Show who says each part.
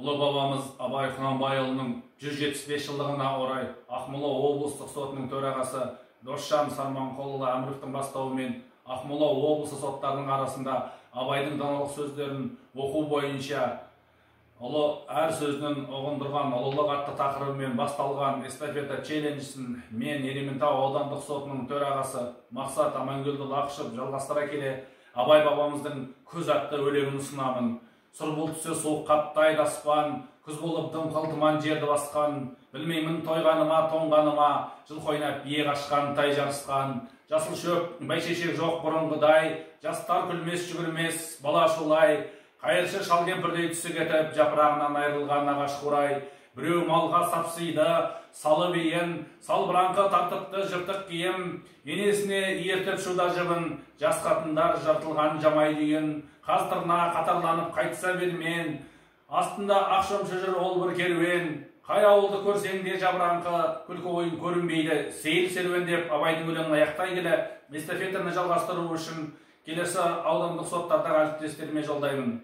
Speaker 1: Ұлы бабамыз Абай Құнанбайұлының 175 жылдығына орай Ақмола облыстық сотының төрағасы Досжан Сарманқұлұлы Әміровтің бастауымен Ақмола облысы соттарының арасында Абайдың даналық сөздерін оқу бойынша ұлы әр сөзінен ұғындырған ұлылық атты тақырыбымен басталған эстафета челленджісін мен Ерейментау аудандық сотының төрағасы Мақсат Амангелдіұлы Ақышев жалғастыра келе, Абай бабамыздың көз атты өлеңін ұсынамын. Сұр бұлт түссе суық қаптайды аспан, күз болып дымқыл тұман жерді басқан, білмеймін тойғаныма, тоңғаныма, жыл қойнап бие қашқан, тай жарысқан, жасыл шөп, бәйшешек жоқ бұрынғыдай, жастар күлмес, жүгірмес, бала шулай, қайыршы шал кемпірдей түсі кетіп, жапырағынан айырылған ағаш қурай, біреу малға сапсиды, салы биен, салбыраңқы тартыпты жыртық киім, енесіне ертіп шуда жібін, жас қатындар жартылған жамай дүйін, қаздырна қатарланып қайтса бермен, астында ақшамшы жүр ол бір керуен, қай ауылды көрсең де жабыраңқы, күлкі ойын көрінбейді, сейіл серуен деп Абайдың өлеңін аяқтай келе, эстафетаны жалғастыру үшін келесі аудандық соттардағы әріптестеріме жолдаймын.